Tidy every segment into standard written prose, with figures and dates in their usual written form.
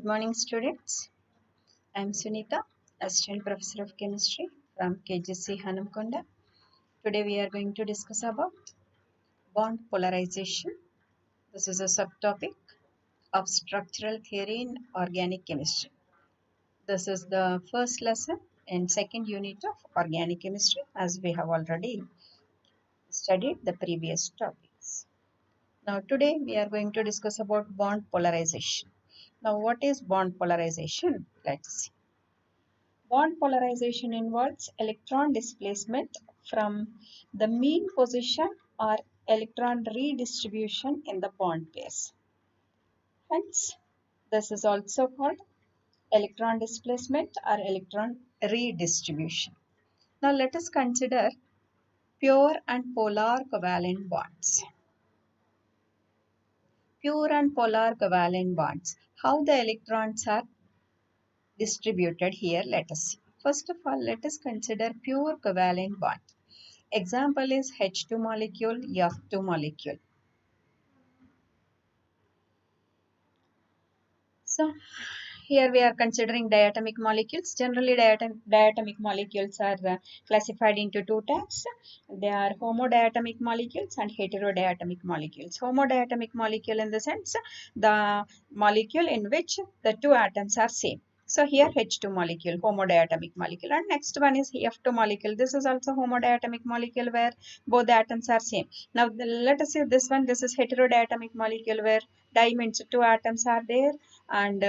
Good morning, students. I am Sunita, Assistant Professor of Chemistry from KGC Hanamkonda. Today we are going to discuss about bond polarization. This is a subtopic of structural theory in organic chemistry. This is the first lesson in second unit of organic chemistry, as we have already studied the previous topics. Now today we are going to discuss about bond polarization. Now what is bond polarization? Let's see. Bond polarization involves electron displacement from the mean position or electron redistribution in the bond pairs. Hence, this is also called electron displacement or electron redistribution. Now, let us consider pure and polar covalent bonds. Pure and polar covalent bonds. How the electrons are distributed here, let us see. First of all, let us consider pure covalent bond. Example is H2 molecule, F2 molecule. So here we are considering diatomic molecules. Generally diatomic molecules are classified into two types. They are homodiatomic molecules and heterodiatomic molecules. Homodiatomic molecule in the sense the molecule in which the two atoms are same. So here H2 molecule, homodiatomic molecule, and next one is F2 molecule. This is also homodiatomic molecule where both the atoms are same. Now let us see this one. This is heterodiatomic molecule where di means two atoms are there, and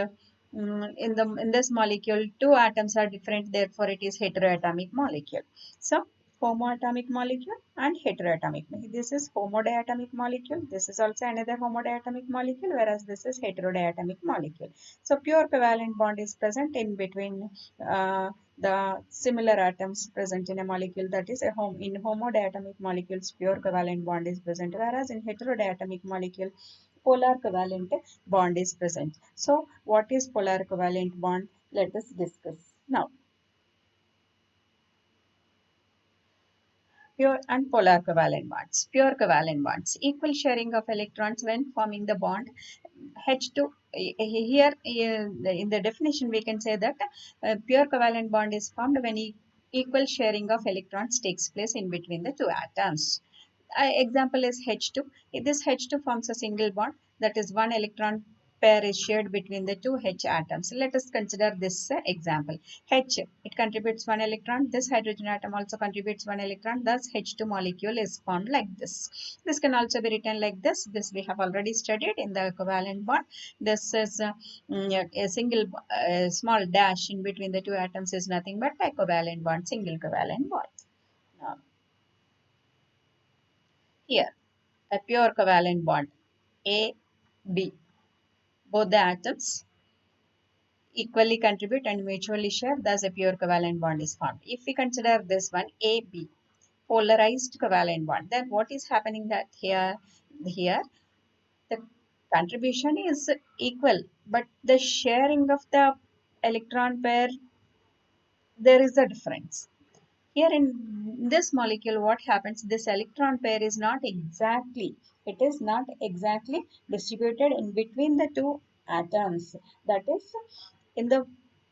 in this molecule two atoms are different. Therefore, it is heteroatomic molecule. So homoatomic molecule and heteroatomic. This is homodiatomic molecule. This is also another homodiatomic molecule, whereas this is heterodiatomic molecule. So pure covalent bond is present in between the similar atoms present in a molecule. That is in homodiatomic molecules, pure covalent bond is present, whereas in heterodiatomic molecule, polar covalent bond is present. So what is polar covalent bond? Let us discuss now. Pure and polar covalent bonds. Pure covalent bonds. Equal sharing of electrons when forming the bond. H2, here in the definition we can say that pure covalent bond is formed when equal sharing of electrons takes place in between the two atoms. Example is H2. This H2 forms a single bond, that is one electron pair is shared between the two H atoms. Let us consider this example. H, it contributes one electron. This hydrogen atom also contributes one electron. Thus, H2 molecule is formed like this. This can also be written like this. This we have already studied in the covalent bond. This is a single small dash in between the two atoms is nothing but a covalent bond, single covalent bond. Now, here, a pure covalent bond, A, B. Both the atoms equally contribute and mutually share, thus a pure covalent bond is formed. If we consider this one, AB, polarized covalent bond, then what is happening that here the contribution is equal, but the sharing of the electron pair, there is a difference. Here in this molecule, what happens? This electron pair is not exactly, it is not exactly distributed in between the two atoms. That is, in the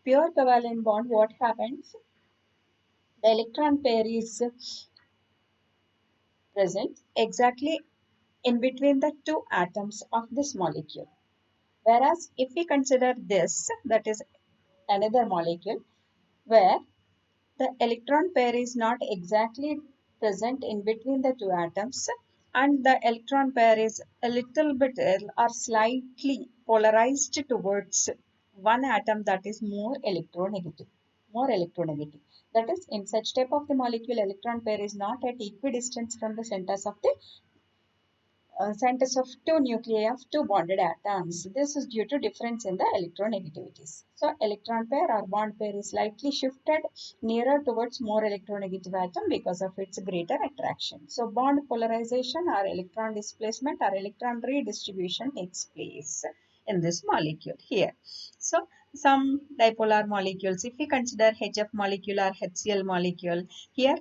pure covalent bond, what happens? The electron pair is present exactly in between the two atoms of this molecule. Whereas if we consider this, that is another molecule where the electron pair is not exactly present in between the two atoms, and the electron pair is a little bit or slightly polarized towards one atom, that is more electronegative. More electronegative. That is, in such type of the molecule, electron pair is not at equidistance from the centers of two nuclei of two bonded atoms. This is due to difference in the electronegativities. So electron pair or bond pair is slightly shifted nearer towards more electronegative atom because of its greater attraction. So bond polarization or electron displacement or electron redistribution takes place in this molecule here. So some dipolar molecules, if we consider HF molecule or HCl molecule, here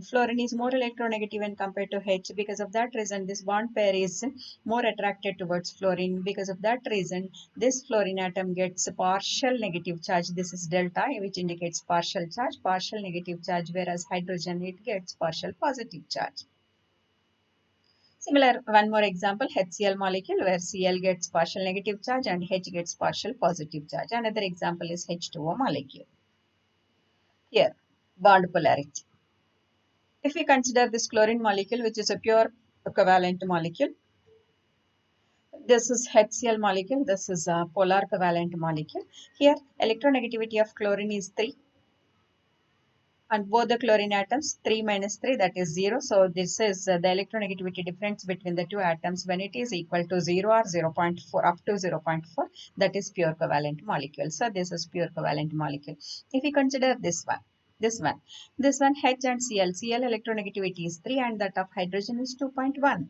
Fluorine is more electronegative when compared to H. Because of that reason, this bond pair is more attracted towards fluorine. Because of that reason, this fluorine atom gets partial negative charge. This is delta, which indicates partial negative charge, whereas hydrogen, it gets partial positive charge. Similar, one more example, HCl molecule, where Cl gets partial negative charge and H gets partial positive charge. Another example is H2O molecule. Here, bond polarity. If we consider this chlorine molecule, which is a pure covalent molecule, this is HCl molecule, this is a polar covalent molecule. Here, electronegativity of chlorine is 3. And both the chlorine atoms, 3 minus 3, that is 0. So this is the electronegativity difference between the two atoms when it is equal to 0 or 0.4 up to 0.4. That is pure covalent molecule. So this is pure covalent molecule. If we consider this one, this one H and Cl electronegativity is 3 and that of hydrogen is 2.1.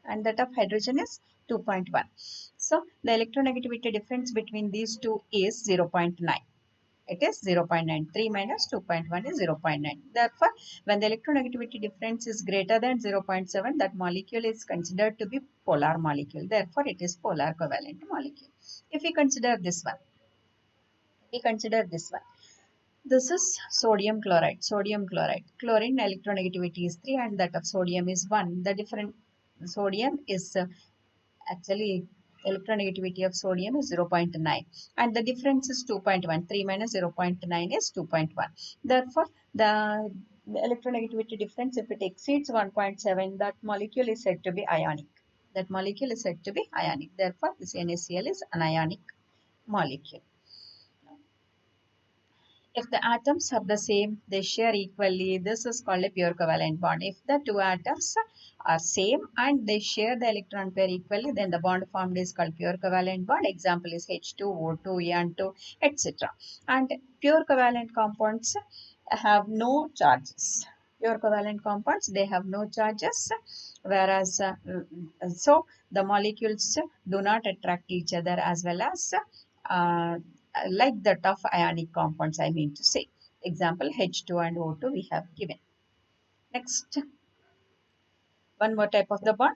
And that of hydrogen is 2.1. So the electronegativity difference between these two is 0.9. It is 0.9. 3 minus 2.1 is 0.9. Therefore, when the electronegativity difference is greater than 0.7, that molecule is considered to be polar molecule. Therefore, it is polar covalent molecule. If we consider this one, this is sodium chloride. Chlorine electronegativity is 3 and that of sodium is 1. The different sodium is actually electronegativity of sodium is 0.9 and the difference is 2.1. 3 minus 0.9 is 2.1. Therefore, the electronegativity difference, if it exceeds 1.7, that molecule is said to be ionic. Therefore, this NaCl is an ionic molecule. If the atoms are the same, they share equally. This is called a pure covalent bond. If the two atoms are same and they share the electron pair equally, then the bond formed is called pure covalent bond. Example is H2, O2, N2, etc. And pure covalent compounds have no charges. Pure covalent compounds, they have no charges, whereas so the molecules do not attract each other as well as like that of ionic compounds, I mean to say. Example, H2 and O2 we have given. Next, one more type of the bond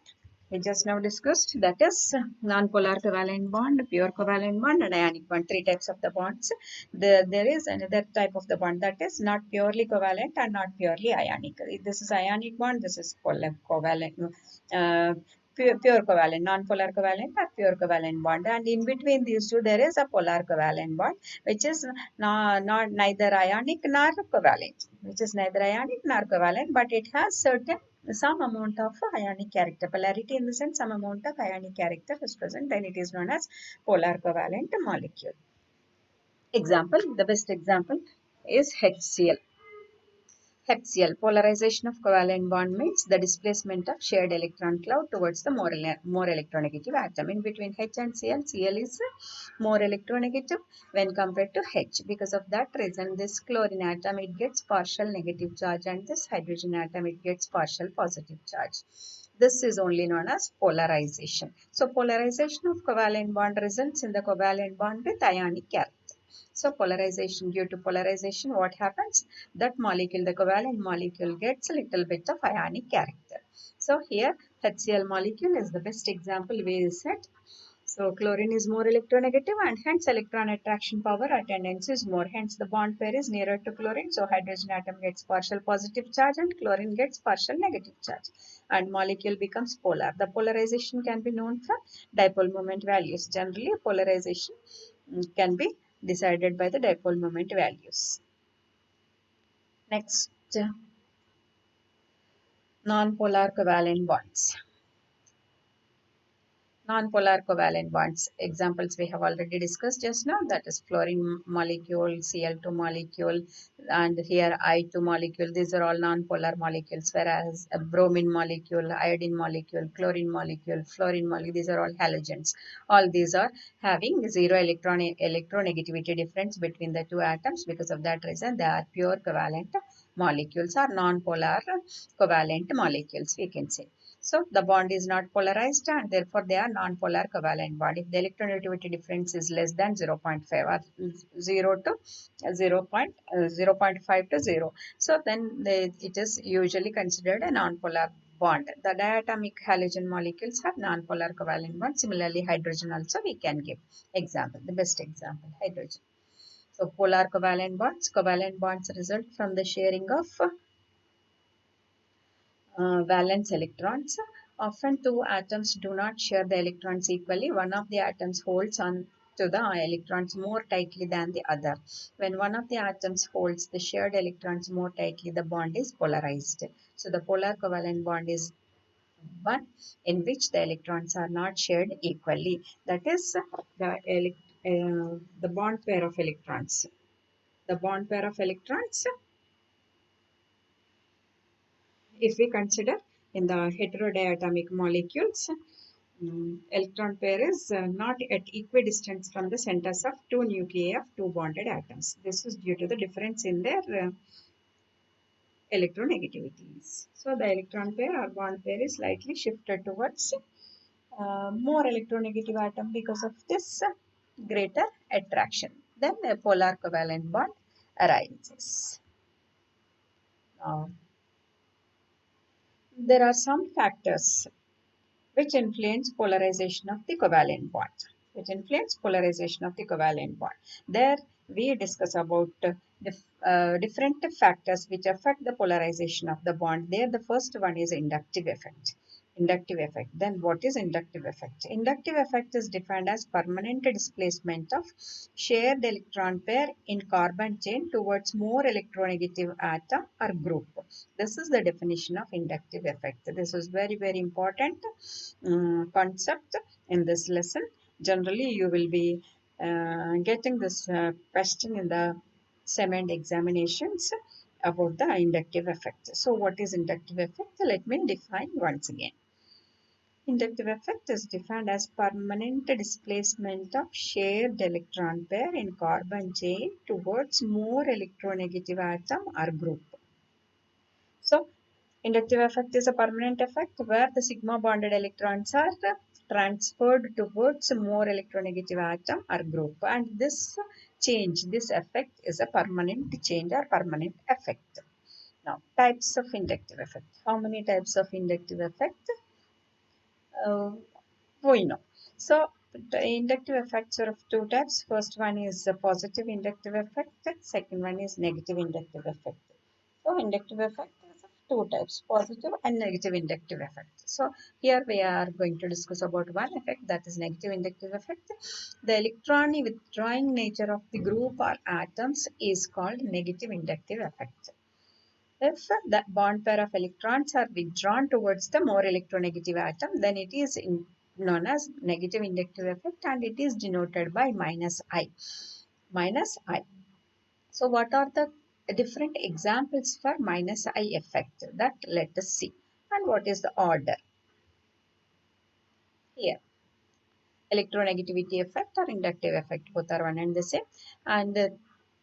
we just now discussed, that is non-polar covalent bond, pure covalent bond and ionic bond. 3 types of the bonds. There is another type of the bond that is not purely covalent and not purely ionic. This is ionic bond, this is polar covalent. Pure covalent, non-polar covalent or pure covalent bond, and in between these two there is a polar covalent bond which is not neither ionic nor covalent, but it has certain some amount of ionic character. Polarity in the sense some amount of ionic character is present, then it is known as polar covalent molecule. Example, the best example is HCl. HCl, polarization of covalent bond means the displacement of shared electron cloud towards the more electronegative atom. In between H and Cl is more electronegative when compared to H. Because of that reason, this chlorine atom, it gets partial negative charge and this hydrogen atom, it gets partial positive charge. This is only known as polarization. So, polarization of covalent bond results in the covalent bond with ionic character. So polarization, due to polarization, what happens? That molecule, the covalent molecule, gets a little bit of ionic character. So here HCl molecule is the best example we said. So chlorine is more electronegative and hence electron attraction power attendance is more. Hence the bond pair is nearer to chlorine. So hydrogen atom gets partial positive charge and chlorine gets partial negative charge. And molecule becomes polar. The polarization can be known from dipole moment values. Generally polarization can be decided by the dipole moment values. Next, non-polar covalent bonds. Non-polar covalent bonds. Examples we have already discussed just now, that is fluorine molecule, Cl2 molecule, and here I2 molecule. These are all non-polar molecules, whereas a bromine molecule, iodine molecule, chlorine molecule, fluorine molecule, these are all halogens. All these are having zero electronegativity difference between the two atoms. Because of that reason, they are pure covalent molecules or non-polar covalent molecules, we can say. So the bond is not polarized and therefore they are non-polar covalent bond. If the electronegativity difference is less than 0.5 or 0 to 0.5 to 0, so then it is usually considered a non-polar bond. The diatomic halogen molecules have non-polar covalent bond. Similarly, hydrogen also we can give example. The best example, hydrogen. So polar covalent bonds. Covalent bonds result from the sharing of valence electrons. Often two atoms do not share the electrons equally. One of the atoms holds on to the electrons more tightly than the other. When one of the atoms holds the shared electrons more tightly, the bond is polarized. So the polar covalent bond is one in which the electrons are not shared equally. That is the bond pair of electrons. The bond pair of electrons, if we consider in the heterodiatomic molecules, electron pair is not at equidistance from the centers of two nuclei of two bonded atoms. This is due to the difference in their electronegativities. So the electron pair or bond pair is slightly shifted towards more electronegative atom because of this greater attraction. Then a polar covalent bond arises. Now, there are some factors which influence polarization of the covalent bond. There we discuss about different factors which affect the polarization of the bond. There the first one is inductive effect. Then what is inductive effect? Inductive effect is defined as permanent displacement of shared electron pair in carbon chain towards more electronegative atom or group. This is the definition of inductive effect. This is very, very important concept in this lesson. Generally, you will be getting this question in the cement examinations about the inductive effect. So, what is inductive effect? Let me define once again. Inductive effect is defined as permanent displacement of shared electron pair in carbon chain towards more electronegative atom or group. So, inductive effect is a permanent effect where the sigma bonded electrons are transferred towards a more electronegative atom or group, and this effect is a permanent change or permanent effect. Now, types of inductive effect. How many types of inductive effect? We know. So, the inductive effects are of two types. First one is a positive inductive effect. Second one is negative inductive effect. So, inductive effect is of two types, positive and negative inductive effect. So, here we are going to discuss about one effect, that is negative inductive effect. The electron withdrawing nature of the group or atoms is called negative inductive effect. If the bond pair of electrons are withdrawn towards the more electronegative atom, then it is known as negative inductive effect and it is denoted by minus I. Minus I. So what are the different examples for minus I effect? That let us see. And what is the order? Here, electronegativity effect or inductive effect, both are one and the same. And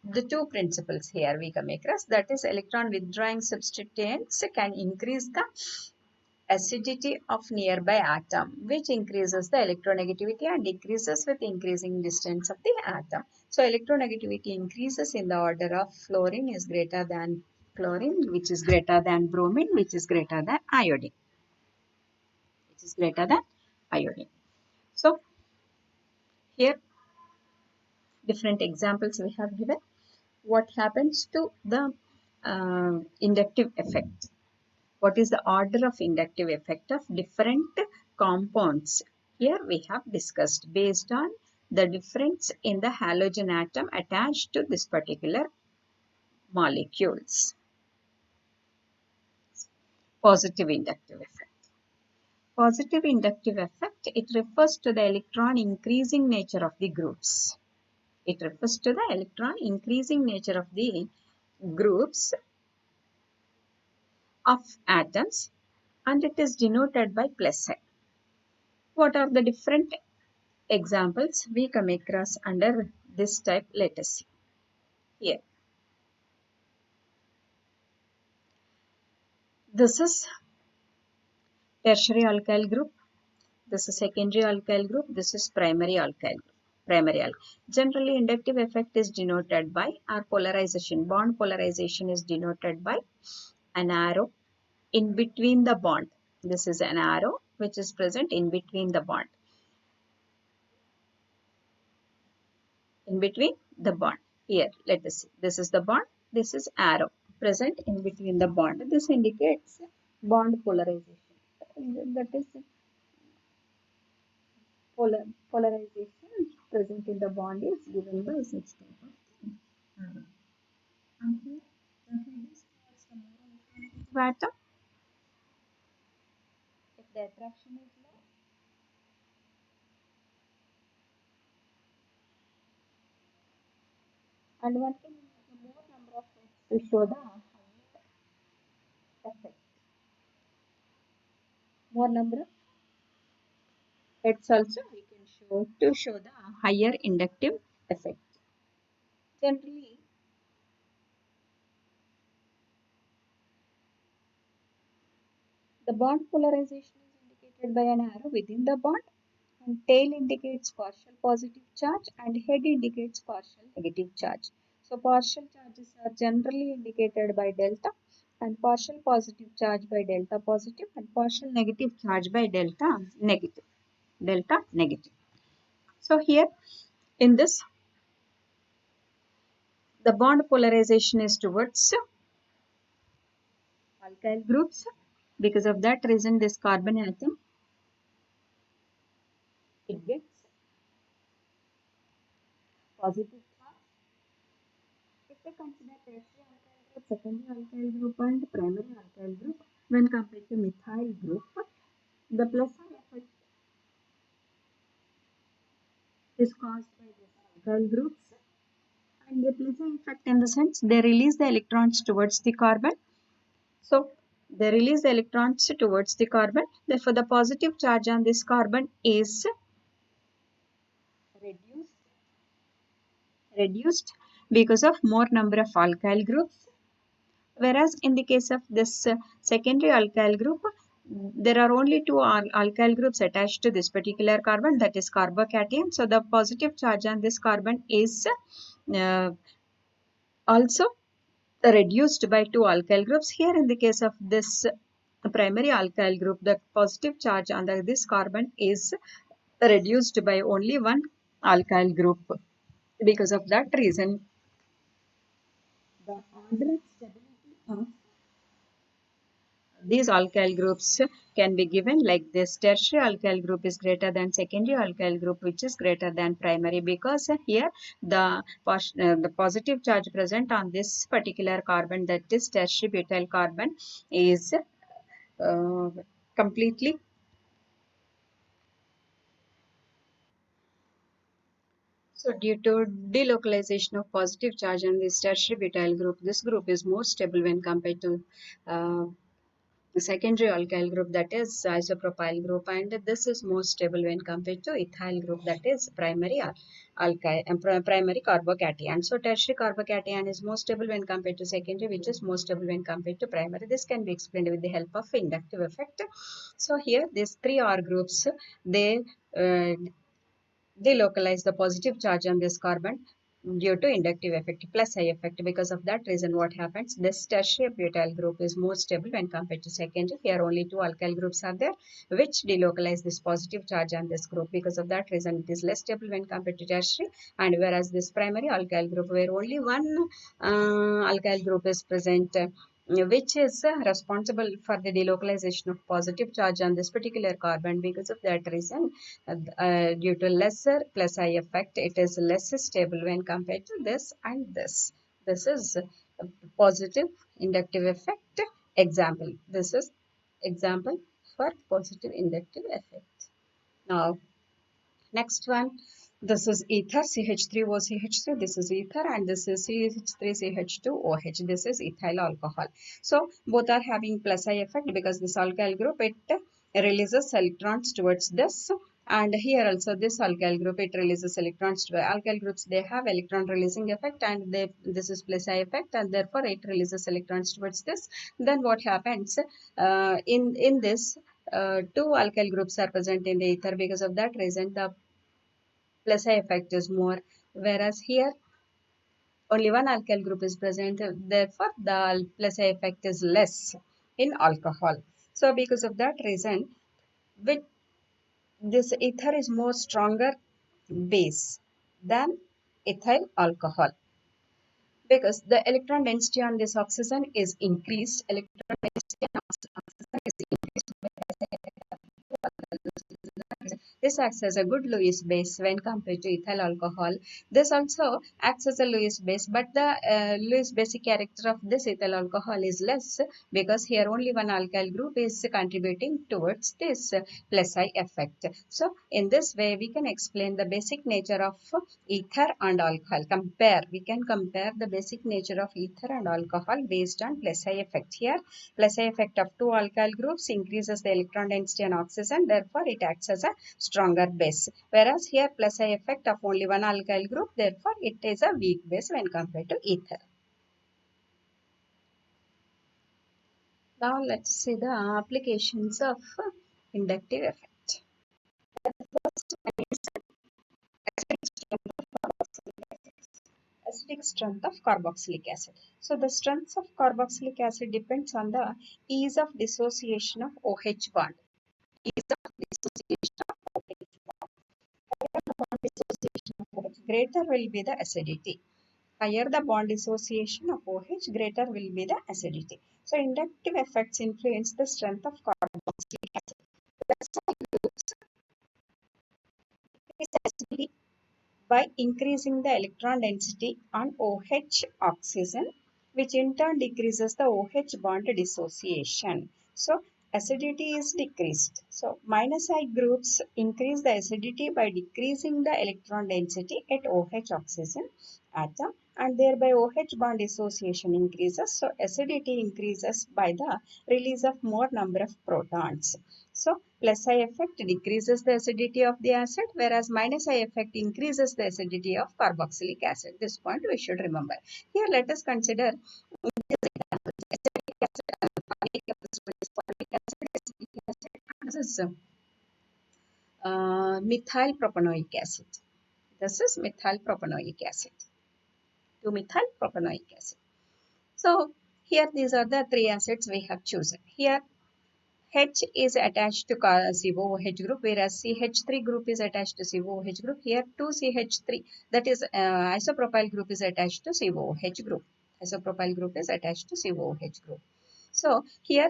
the two principles here we come across, that is electron withdrawing substituents can increase the acidity of nearby atom, which increases the electronegativity and decreases with increasing distance of the atom. So electronegativity increases in the order of fluorine is greater than chlorine, which is greater than bromine, which is greater than iodine. So here different examples we have given. What happens to the inductive effect? What is the order of inductive effect of different compounds? Here we have discussed based on the difference in the halogen atom attached to this particular molecules. Positive inductive effect. Positive inductive effect, it refers to the electron increasing nature of the groups. It refers to the electron increasing nature of the groups of atoms and it is denoted by plus sign. What are the different examples we come across under this type? Let us see. Here. This is tertiary alkyl group. This is secondary alkyl group. This is primary alkyl group. Generally, inductive effect is denoted by our polarization. Bond polarization is denoted by an arrow in between the bond. This is an arrow which is present in between the bond. In between the bond. Here, let us see. This is the bond. This is arrow present in between the bond. This indicates bond polarization. That is polarization present in the bond is given by such type of thing. And here, the head is towards the more electronegative atom. If the attraction is low, and one can use the more number of heads to show the higher effect. More number of heads also we can show to show the higher inductive effect. Generally, the bond polarization is indicated by an arrow within the bond, and tail indicates partial positive charge and head indicates partial negative charge. So partial charges are generally indicated by delta, and partial positive charge by delta positive, and partial negative charge by delta negative. Delta negative. So here in this, the bond polarization is towards alkyl groups. Because of that reason, this carbon atom, it gets positive charge. If we consider tertiary alkyl group, secondary alkyl group and primary alkyl group, when compared to methyl group, the plus effect is caused by these alkyl groups, and the plus effect in the sense they release the electrons towards the carbon. So they release the electrons towards the carbon. Therefore, the positive charge on this carbon is reduced because of more number of alkyl groups. Whereas in the case of this secondary alkyl group, there are only two alkyl groups attached to this particular carbon, that is carbocation. So the positive charge on this carbon is uh, also reduced by two alkyl groups. Here in the case of this primary alkyl group, the positive charge on this carbon is reduced by only one alkyl group. Because of that reason, the order stability of these alkyl groups can be given like this. Tertiary alkyl group is greater than secondary alkyl group, which is greater than primary, because here the positive charge present on this particular carbon, that is tertiary butyl carbon, is completely. So due to delocalization of positive charge on this tertiary butyl group, this group is more stable when compared to uh, the secondary alkyl group, that is isopropyl group, and this is more stable when compared to ethyl group, that is primary alkyl and primary carbocation. So tertiary carbocation is more stable when compared to secondary, which is more stable when compared to primary. This can be explained with the help of inductive effect. So here these three R groups, they uh, delocalize the positive charge on this carbon due to inductive effect, plus I effect. Because of that reason, what happens, this tertiary butyl group is more stable when compared to secondary. Here only two alkyl groups are there which delocalize this positive charge on this group. Because of that reason, it is less stable when compared to tertiary, and whereas this primary alkyl group, where only one alkyl group is present, which is responsible for the delocalization of positive charge on this particular carbon. Because of that reason, due to lesser plus I effect, it is less stable when compared to this and this. This is a positive inductive effect example. This is example for positive inductive effect. Now, next one, this is ether CH3OCH3. This is ether, and this is CH3CH2OH. This is ethyl alcohol. So both are having plus I effect because this alkyl group, it releases electrons towards this, and here also this alkyl group, it releases electrons to alkyl groups. They have electron releasing effect, and this is plus I effect, and therefore it releases electrons towards this. Then what happens in this? two alkyl groups are present in the ether. Because of that reason, the plus I effect is more, whereas here only one alkyl group is present, therefore the plus I effect is less in alcohol. So because of that reason, with this ether is more stronger base than ethyl alcohol, because the electron density on this oxygen is increased. Electron density on oxygen is increased. This acts as a good Lewis base when compared to ethyl alcohol. This also acts as a Lewis base, but the Lewis basic character of this ethyl alcohol is less, because here only one alkyl group is contributing towards this plus I effect. So in this way we can explain the basic nature of ether and alcohol. We can compare the basic nature of ether and alcohol based on plus I effect. Here plus I effect of two alkyl groups increases the electron density on oxygen, therefore it acts as a stronger base. Whereas here plus I effect of only one alkyl group, therefore it is a weak base when compared to ether. Now let's see the applications of inductive effect. Acidic strength of carboxylic acid. So the strength of carboxylic acid depends on the ease of dissociation of OH bond. Ease of dissociation of OH bond. Higher the bond dissociation of OH, greater will be the acidity. Higher the bond dissociation of OH, greater will be the acidity. So inductive effects influence the strength of carboxylic acid. Acidity by increasing the electron density on OH oxygen, which in turn decreases the OH bond dissociation. So acidity is decreased. So minus I groups increase the acidity by decreasing the electron density at OH oxygen atom, and thereby OH bond dissociation increases. So acidity increases by the release of more number of protons. So plus I effect decreases the acidity of the acid, whereas minus I effect increases the acidity of carboxylic acid. This point we should remember. Here let us consider this is methyl propanoic acid. This is methyl propanoic acid. 2-methyl propanoic acid. So here these are the three acids we have chosen. Here H is attached to COOH group, whereas CH3 group is attached to COOH group. Here 2CH3, that is isopropyl group, is attached to COOH group. Isopropyl group is attached to COOH group. So here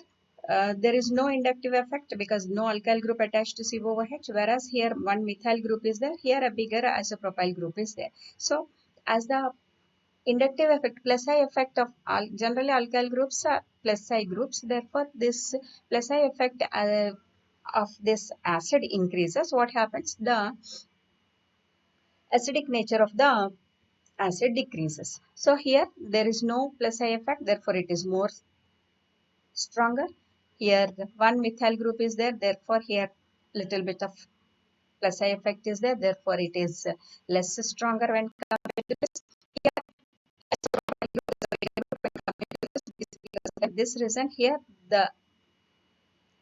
there is no inductive effect because no alkyl group attached to COOH, whereas here one methyl group is there. Here a bigger isopropyl group is there. So as the inductive effect, plus I effect of generally alkyl groups are plus I groups, therefore this plus I effect of this acid increases. What happens? The acidic nature of the acid decreases. So here there is no plus I effect, therefore it is more stronger. Here one methyl group is there, therefore here little bit of plus I effect is there, therefore it is less stronger when compared to this. This reason here the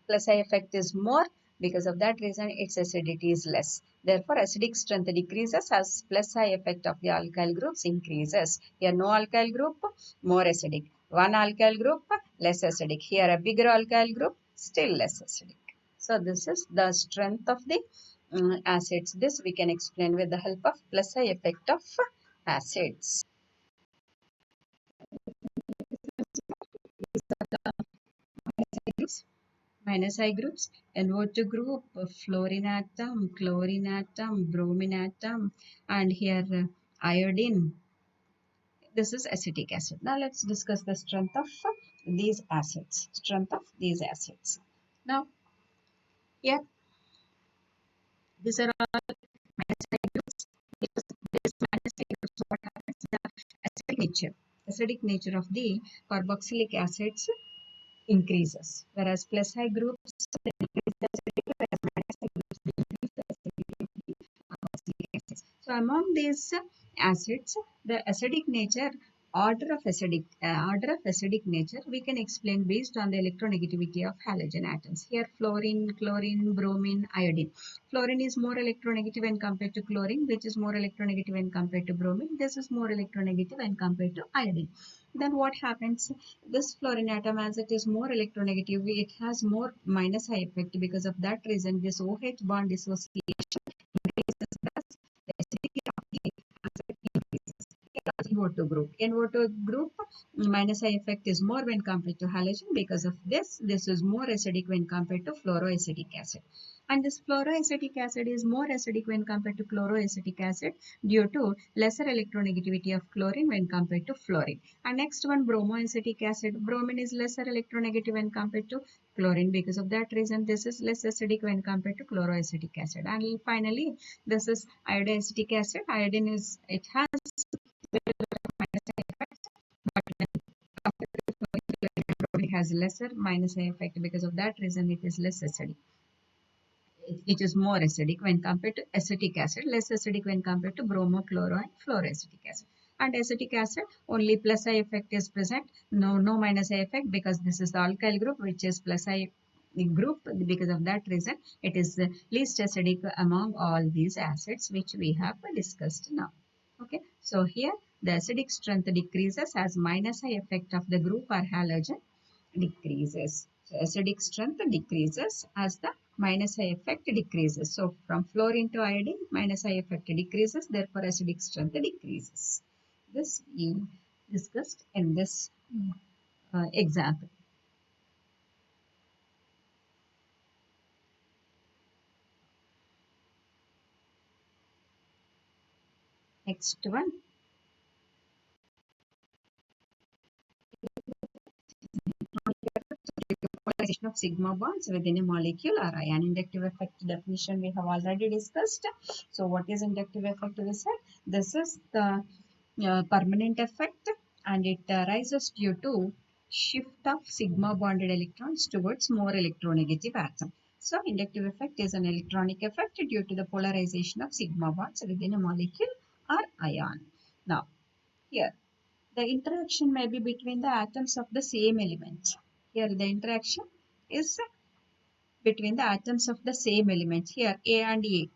plus I effect is more. Because of that reason its acidity is less. Therefore acidic strength decreases as plus I effect of the alkyl groups increases. Here no alkyl group, more acidic. One alkyl group, less acidic. Here a bigger alkyl group, still less acidic. So this is the strength of the acids. This we can explain with the help of plus I effect of acids. Minus I groups, NO2 group, fluorine atom, chlorine atom, bromine atom, and here iodine. This is acetic acid. Now let's discuss the strength of these acids. Strength of these acids. Now here these are all minus I groups. This minus I groups, what happens? The acidic nature of the carboxylic acids increases, whereas plus I groups increase the acidity, whereas minus I groups decrease the acidity of the carboxylic acids. So among these acids, the acidic nature order of acidic nature we can explain based on the electronegativity of halogen atoms. Here fluorine, chlorine, bromine, iodine. Fluorine is more electronegative when compared to chlorine, which is more electronegative when compared to bromine. This is more electronegative when compared to iodine. Then what happens? This fluorine atom, as it is more electronegative, it has more minus I effect. Because of that reason, this OH bond dissociation increases the acidity of the NO2 group. NO2 group minus I effect is more when compared to halogen. Because of this is more acidic when compared to fluoroacetic acid. And this fluoroacetic acid is more acidic when compared to chloroacetic acid due to lesser electronegativity of chlorine when compared to fluorine. And next one, bromoacetic acid. Bromine is lesser electronegative when compared to chlorine. Because of that reason, this is less acidic when compared to chloroacetic acid. And finally, this is iodoacetic acid. Iodine is, it has it has lesser minus I effect. Because of that reason, it is less acidic. It is more acidic when compared to acetic acid, less acidic when compared to bromo, chloro, and fluoroacetic acid. And acetic acid, only plus I effect is present, no minus I effect, because this is the alkyl group which is plus I group. Because of that reason, it is the least acidic among all these acids which we have discussed now. Okay, so here the acidic strength decreases as minus I effect of the group or halogen decreases. So acidic strength decreases as the minus I effect decreases. So from fluorine to iodine, minus I effect decreases, therefore acidic strength decreases. This you discussed in this example. Next one, polarization of sigma bonds within a molecule or ion. Inductive effect definition we have already discussed. So what is inductive effect? We said this is the permanent effect, and it arises due to shift of sigma bonded electrons towards more electronegative atom. So inductive effect is an electronic effect due to the polarization of sigma bonds within a molecule or ion. Now here the interaction may be between the atoms of the same element. Here the interaction is between the atoms of the same element. Here A and A,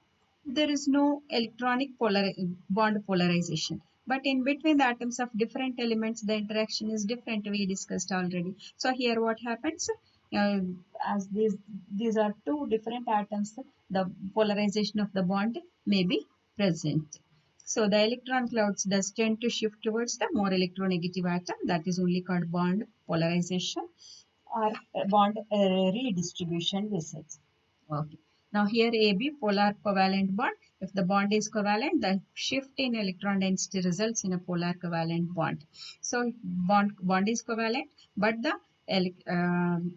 there is no electronic bond polarization, but in between the atoms of different elements the interaction is different, we discussed already. So here what happens, uh, as these are two different atoms, the polarization of the bond may be present. So the electron clouds does tend to shift towards the more electronegative atom, that is only called bond polarization or bond redistribution visits. Okay. Now here AB, polar covalent bond. If the bond is covalent, the shift in electron density results in a polar covalent bond. So bond is covalent, but the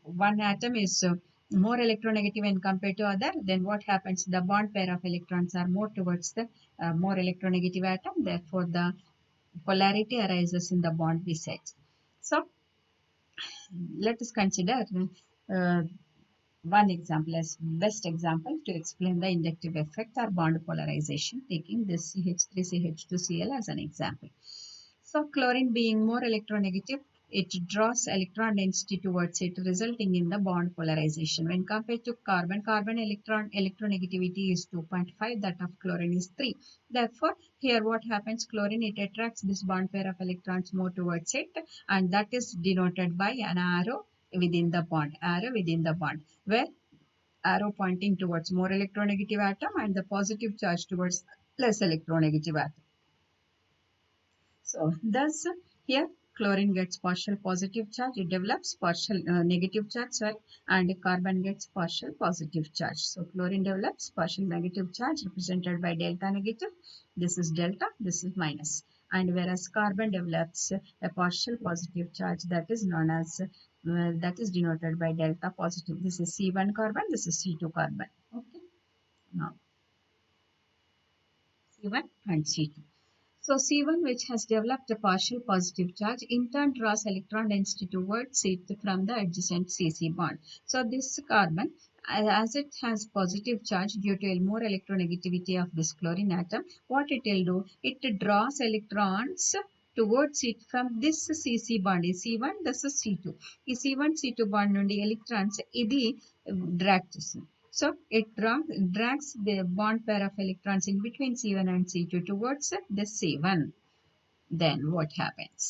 one atom is more electronegative when compared to other. Then what happens? The bond pair of electrons are more towards the more electronegative atom. Therefore, the polarity arises in the bond we said. So let us consider uh, one example as best example to explain the inductive effect or bond polarization, taking this CH3CH2Cl as an example. So chlorine being more electronegative, it draws electron density towards it, resulting in the bond polarization. When compared to carbon, carbon electronegativity is 2.5, that of chlorine is 3. Therefore, here what happens, chlorine, it attracts this bond pair of electrons more towards it, and that is denoted by an arrow within the bond, where arrow pointing towards more electronegative atom and the positive charge towards less electronegative atom. So thus here chlorine gets partial positive charge, it develops partial negative charge, sorry, and carbon gets partial positive charge. So chlorine develops partial negative charge represented by delta negative. This is delta, this is minus. And whereas carbon develops a partial positive charge, that is known as that is denoted by delta positive. This is C1 carbon, this is C2 carbon. Okay. Now C1 and C2. So C1, which has developed a partial positive charge, in turn draws electron density towards it from the adjacent CC bond. So this carbon, as it has positive charge due to more electronegativity of this chlorine atom, what it will do? It draws electrons towards it from this CC bond is C1, this is C2. ఈ C1 C2 bond నుండి electrons ఇది drag చేస్తుంది. So it drags the bond pair of electrons in between C1 and C2 towards this C1. Then what happens?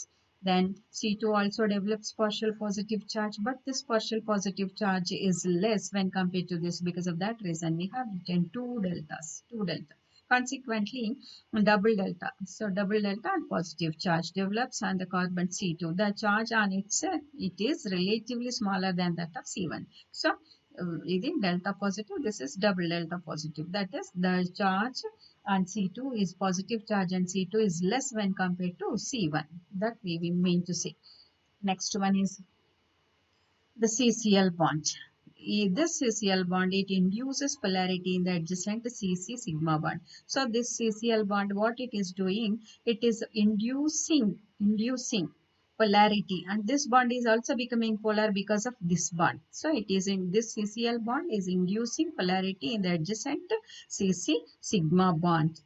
Then C2 also develops partial positive charge, but this partial positive charge is less when compared to this. Because of that reason, we have written two deltas. Consequently, double delta. So double delta and positive charge develops on the carbon C2. The charge on it is relatively smaller than that of C1. So delta positive, this is double delta positive. That is, the charge and C2 is positive charge and C2 is less when compared to C1. That we mean to say. Next one is the CCl bond. This CCl bond, it induces polarity in the adjacent CC sigma bond. So this CCl bond, what it is doing, it is inducing polarity, and this bond is also becoming polar because of this bond. So it is in this CCl bond is inducing polarity in the adjacent CC sigma bond.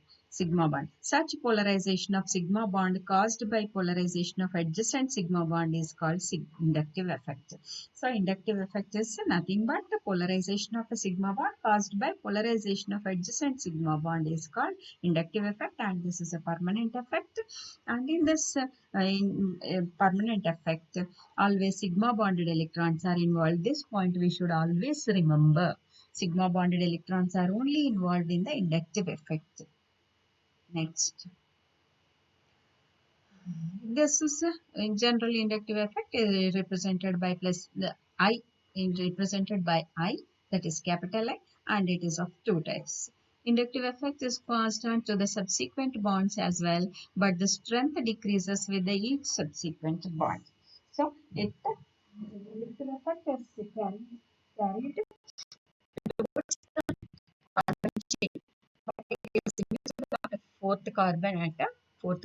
Such polarization of sigma bond caused by polarization of adjacent sigma bond is called inductive effect. So inductive effect is nothing but the polarization of a sigma bond caused by polarization of adjacent sigma bond is called inductive effect, and this is a permanent effect. And in this permanent effect, always sigma bonded electrons are involved. This point we should always remember. Sigma bonded electrons are only involved in the inductive effect. Next, this is a general inductive effect is represented by I, that is capital I, and it is of two types. Inductive effect is passed on to the subsequent bonds as well, but the strength decreases with each subsequent bond. So it inductive effect is carried towards the carbon chain. It is invisible on the fourth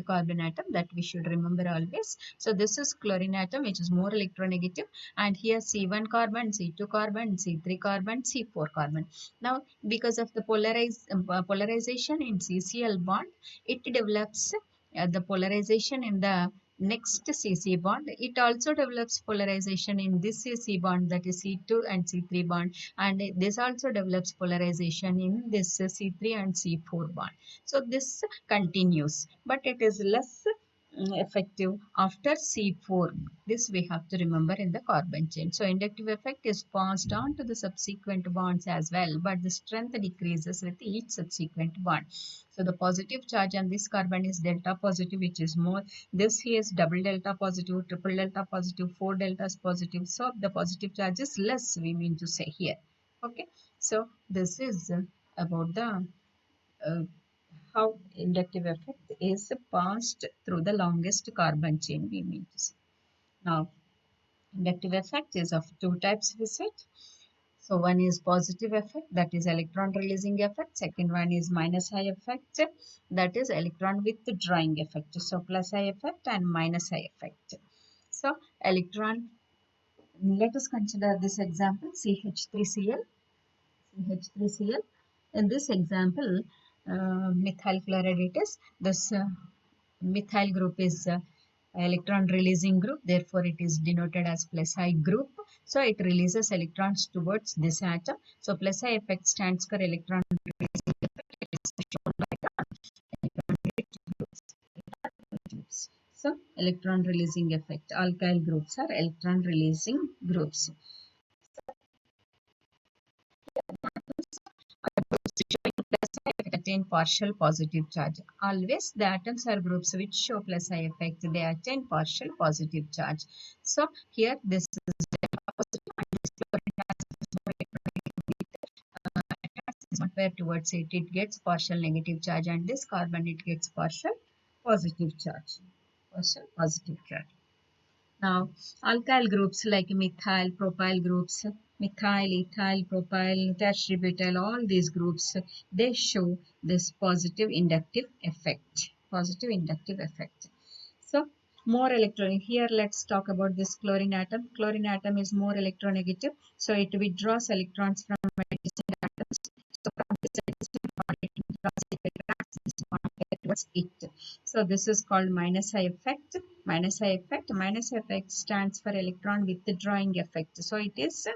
carbon atom that we should remember always. So this is chlorine atom, which is more electronegative, and here C1 carbon, C2 carbon, C3 carbon, C4 carbon. Now because of the polarization in CCl bond, it develops the polarization in the next CC bond. It also develops polarization in this CC bond, that is C2 and C3 bond, and this also develops polarization in this C3 and C4 bond. So this continues, but it is less effective after C4. This we have to remember in the carbon chain. So inductive effect is passed on to the subsequent bonds as well, but the strength decreases with each subsequent bond. So the positive charge on this carbon is delta positive, which is more. This here is double delta positive, triple delta positive, 4 deltas positive. So the positive charge is less, we mean to say here. Okay, so this is about the how inductive effect is passed through the longest carbon chain, we mean to say. Now, inductive effect is of two types, we said. So one is positive effect, that is electron releasing effect. Second one is minus I effect, that is electron withdrawing effect. So plus I effect and minus I effect. So electron, let us consider this example CH3Cl. In this example, methyl chloride it is. This methyl group is electron releasing group, therefore it is denoted as plus I group. So it releases electrons towards this atom. So plus I effect stands for electron releasing effect. It is shown by the electron rich groups. So electron releasing effect, alkyl groups are electron releasing groups. Attain partial positive charge. Always the atoms are groups which show plus I effect, they attain partial positive charge. So here this is positive and this attracts towards it, it gets partial negative charge, and this carbon it gets partial positive charge. Now, alkyl groups like methyl, propyl groups, methyl, ethyl, propyl, tertiary butyl, all these groups, they show this positive inductive effect. So, more electron. Here, let's talk about this chlorine atom. Chlorine atom is more electronegative, so it withdraws electrons from adjacent atoms. So, from this adjacent bond, it withdraws, it attracts this bond towards it. So this is called minus I effect. Minus I effect. Minus I effect stands for electron withdrawing effect. So it is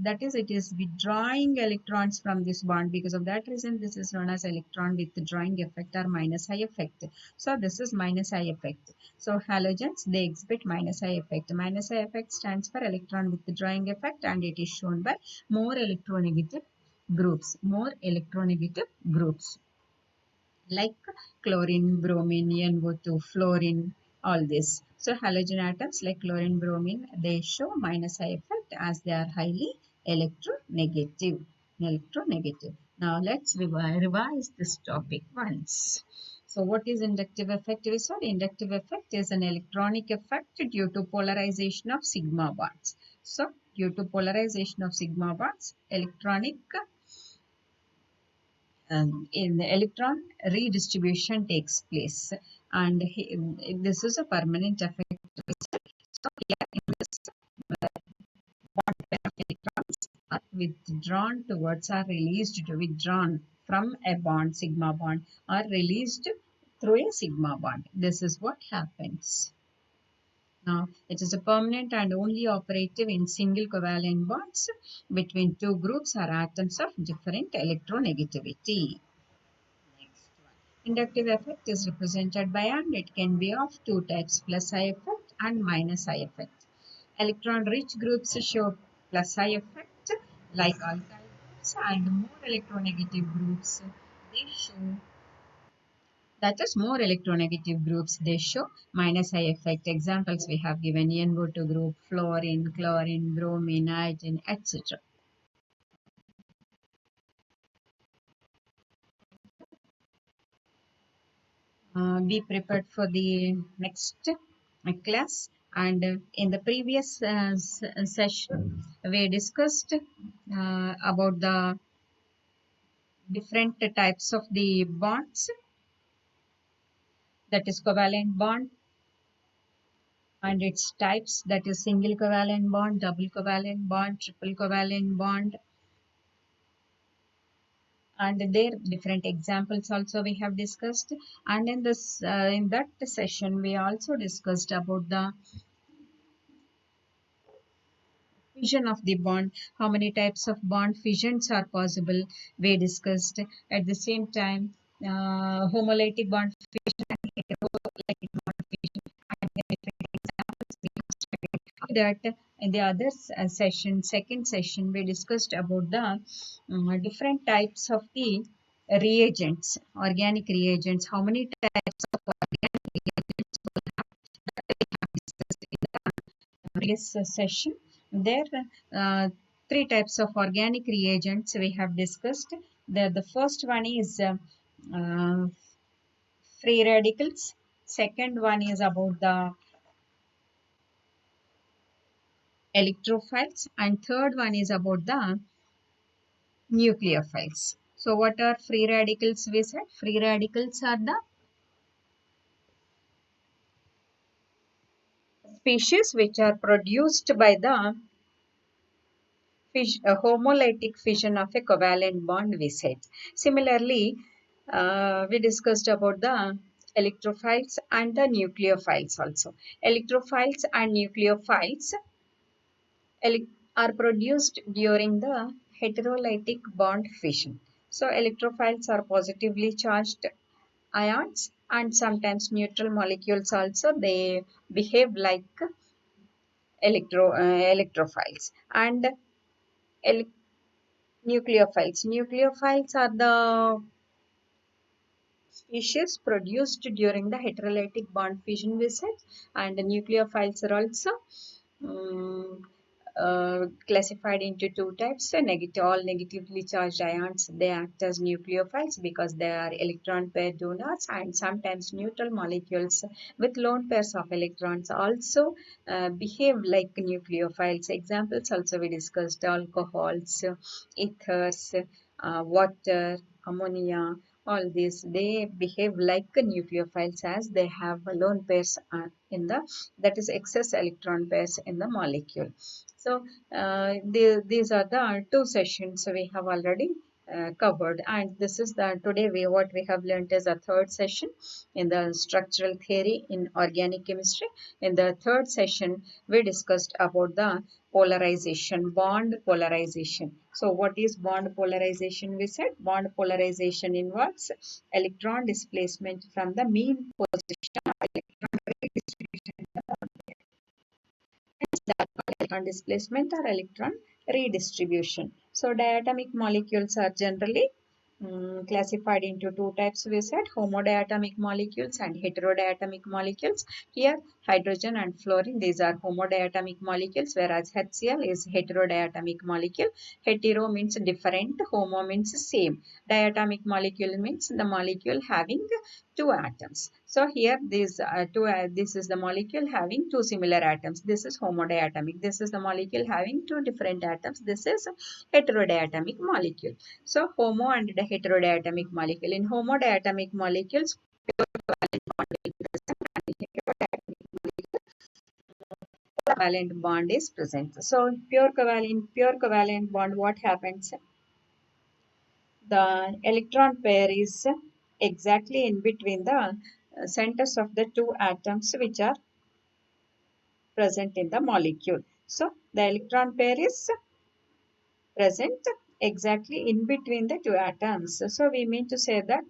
that is, it is withdrawing electrons from this bond. Because of that reason, this is known as electron withdrawing effect or minus I effect. So this is minus I effect. So halogens, they exhibit minus I effect. Minus I effect stands for electron withdrawing effect, and it is shown by more electronegative groups. More electronegative groups like chlorine, bromine, NO2, fluorine, all this. So halogen atoms like chlorine, bromine, they show minus I effect as they are highly electronegative. Electronegative. Now let's revise this topic once. So what is inductive effect? We saw inductive effect is an electronic effect due to polarization of sigma bonds. So due to polarization of sigma bonds, electronic in the electron redistribution takes place, and this is a permanent effect. So here in this bond pair of electrons are withdrawn towards or released withdrawn from a bond, sigma bond, or released through a sigma bond. This is what happens. Now, it is a permanent and only operative in single covalent bonds between two groups or atoms of different electronegativity. Inductive effect is represented by, and it can be of two types, plus I effect and minus I effect. Electron-rich groups show plus I effect, like alkyl groups, and more electronegative groups, they show, that is, more electronegative groups, they show minus I effect. Examples we have given: NO2 group, fluorine, chlorine, bromine, iodine, etc. Be prepared for the next class. And in the previous session, we discussed about the different types of the bonds, that is covalent bond and its types, that is single covalent bond, double covalent bond, triple covalent bond, and their different examples also we have discussed. And in this in that session, we also discussed about the fission of the bond, how many types of bond fissions are possible, we discussed. At the same time, homolytic bond fission and heterolytic bond fission, and the different examples we have studied. After that, in the other session, second session, we discussed about the different types of the reagents, organic reagents, how many types of organic reagents we have discussed in the previous session. There are three types of organic reagents we have discussed. The first one is uh, free radicals. Second one is about the electrophiles, and third one is about the nucleophiles. So what are free radicals? We said free radicals are the species which are produced by the homolytic fission of a covalent bond, we said. Similarly, we discussed about the electrophiles and the nucleophiles also. Electrophiles and nucleophiles are produced during the heterolytic bond fission. So electrophiles are positively charged ions, and sometimes neutral molecules also, they behave like electrophiles. And nucleophiles. Nucleophiles are the species produced during the heterolytic bond fission visit, and the nucleophiles are also um, classified into two types. All negatively charged ions, they act as nucleophiles because they are electron pair donors, and sometimes neutral molecules with lone pairs of electrons also behave like nucleophiles. Examples also we discussed: alcohols, ethers, water, ammonia, all these, they behave like nucleophiles as they have lone pairs in the, that is excess electron pairs in the molecule. So these are the two sessions we have already covered, and this is the today what we have learned is a third session in the structural theory in organic chemistry. In the third session we discussed about the polarization, bond polarization. So what is bond polarization? We said bond polarization involves electron displacement from the mean position of electron redistribution. Electron displacement or electron redistribution. So diatomic molecules are generally classified into two types. We said homodiatomic molecules and heterodiatomic molecules. Here hydrogen and fluorine, these are homodiatomic molecules, whereas HCl is heterodiatomic molecule. Hetero means different, homo means same. Diatomic molecule means the molecule having two atoms. So here this is the molecule having two similar atoms. This is homodiatomic. This is the molecule having two different atoms. This is heterodiatomic molecule. So homo and the heterodiatomic molecule. In homodiatomic molecules, covalent bond is present. So pure covalent bond, what happens? The electron pair is exactly in between the centers of the two atoms which are present in the molecule. So the electron pair is present exactly in between the two atoms. So we mean to say that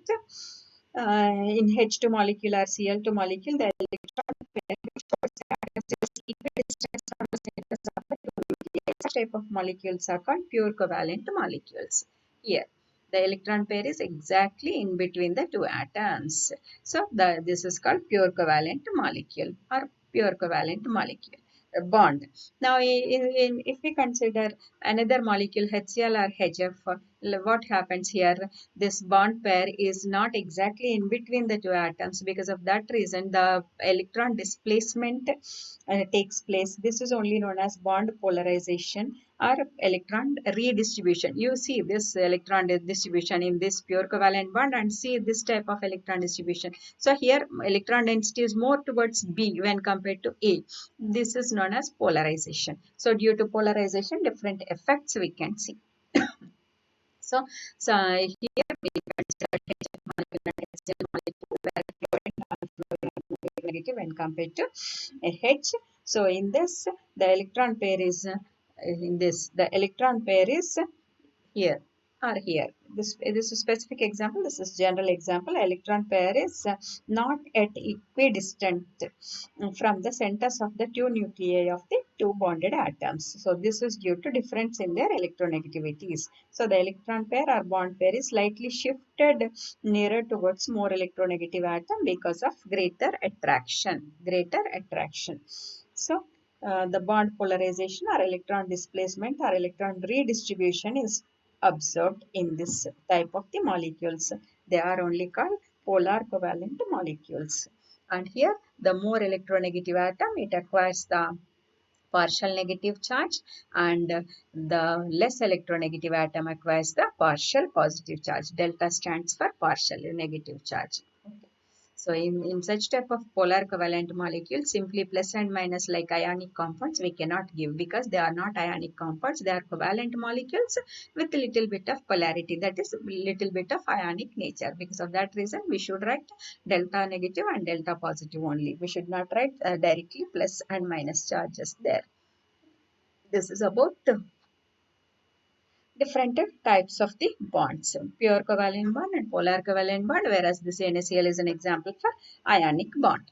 in H2 molecule or Cl2 molecule, the electron pair is equidistant from the centers of the two nuclei. This type of molecules are called pure covalent molecules. Here, the electron pair is exactly in between the two atoms. So this is called pure covalent molecule or pure covalent molecule bond. Now, if we consider another molecule HCl or HF, what happens here? This bond pair is not exactly in between the two atoms. Because of that reason, the electron displacement takes place. This is only known as bond polarization or electron redistribution. You see this electron distribution in this pure covalent bond and see this type of electron distribution. So here electron density is more towards B when compared to A. This is known as polarization. So due to polarization, different effects we can see. So here we consider HF molecule and HCl molecule where fluorine and fluorine are negative when compared to H. So in this, the electron pair is the electron pair is here or here. This is a specific example. This is general example. Electron pair is not at equidistant from the centers of the two nuclei of the two bonded atoms. So this is due to difference in their electronegativities. So the electron pair or bond pair is slightly shifted nearer towards more electronegative atom because of greater attraction. So the bond polarization or electron displacement or electron redistribution is observed in this type of the molecules. They are only called polar covalent molecules. And here the more electronegative atom, it acquires the partial negative charge, and the less electronegative atom acquires the partial positive charge. Delta stands for partial negative charge. So in such type of polar covalent molecules, simply plus and minus like ionic compounds we cannot give because they are not ionic compounds. They are covalent molecules with a little bit of polarity, that is little bit of ionic nature. Because of that reason, we should write delta negative and delta positive only. We should not write directly plus and minus charges there. This is about different types of the bonds, pure covalent bond and polar covalent bond, whereas this NaCl is an example for ionic bond.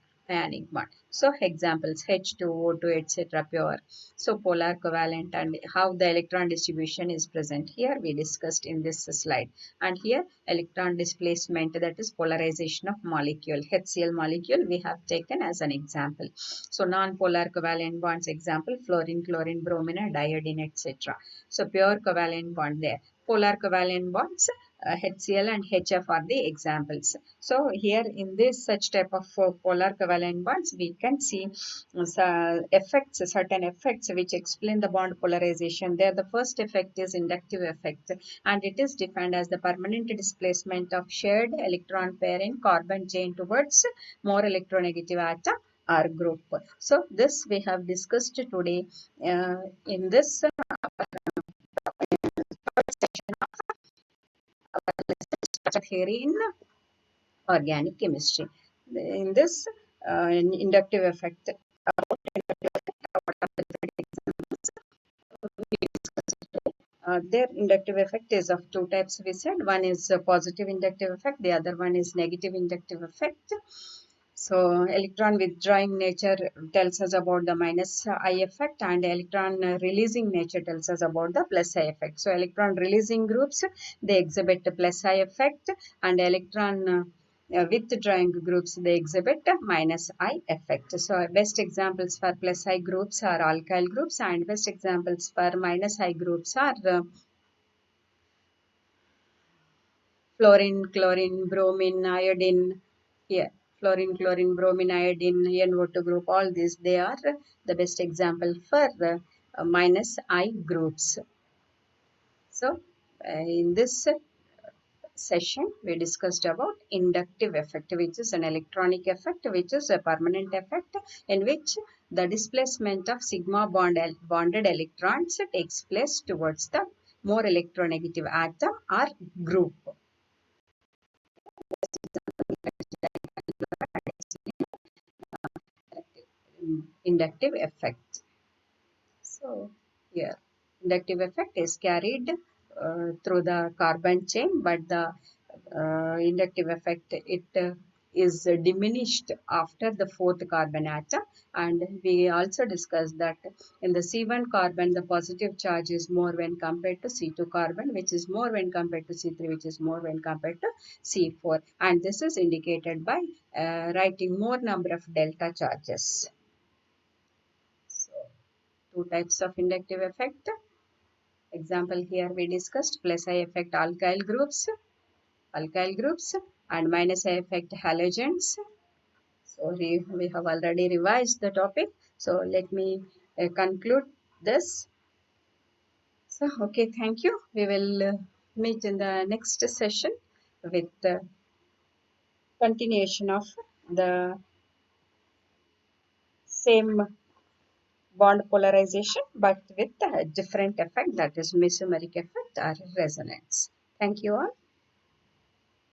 So examples H2O2 etc. pure. So polar covalent and how the electron distribution is present here we discussed in this slide. And here electron displacement, that is polarization of molecule. HCl molecule we have taken as an example. So non-polar covalent bonds example fluorine, chlorine, bromine, iodine etc. So pure covalent bond there. Polar covalent bonds HCl and HF are the examples. So here in this such type of polar covalent bonds, we can see effects, certain effects which explain the bond polarization. There the first effect is inductive effect, and it is defined as the permanent displacement of shared electron pair in carbon chain towards more electronegative atom or group. So this we have discussed today in this theory in organic chemistry. In this inductive effect, their inductive effect is of two types. We said one is a positive inductive effect, the other one is negative inductive effect. So electron withdrawing nature tells us about the minus I effect, and electron releasing nature tells us about the plus I effect. So electron releasing groups, they exhibit the plus I effect, and electron withdrawing groups, they exhibit minus I effect. So best examples for plus I groups are alkyl groups, and best examples for minus I groups are fluorine, chlorine, bromine, iodine. Here, fluorine, chlorine, bromine, iodine, NO2 group, all these, they are the best example for minus I groups. So, in this session, we discussed about inductive effect, which is an electronic effect, which is a permanent effect in which the displacement of sigma bonded electrons takes place towards the more electronegative atom or group. Inductive effect. So here inductive effect is carried through the carbon chain, but the inductive effect is diminished after the fourth carbon atom. And we also discussed that in the C1 carbon the positive charge is more when compared to C2 carbon, which is more when compared to C3, which is more when compared to C4, and this is indicated by writing more number of delta charges. So two types of inductive effect. Example here we discussed plus I effect alkyl groups and minus I effect halogens. So we have already revised the topic. So let me conclude this. So okay, thank you. We will meet in the next session with the continuation of the same bond polarization but with a different effect, that is mesomeric effect or resonance. Thank you all.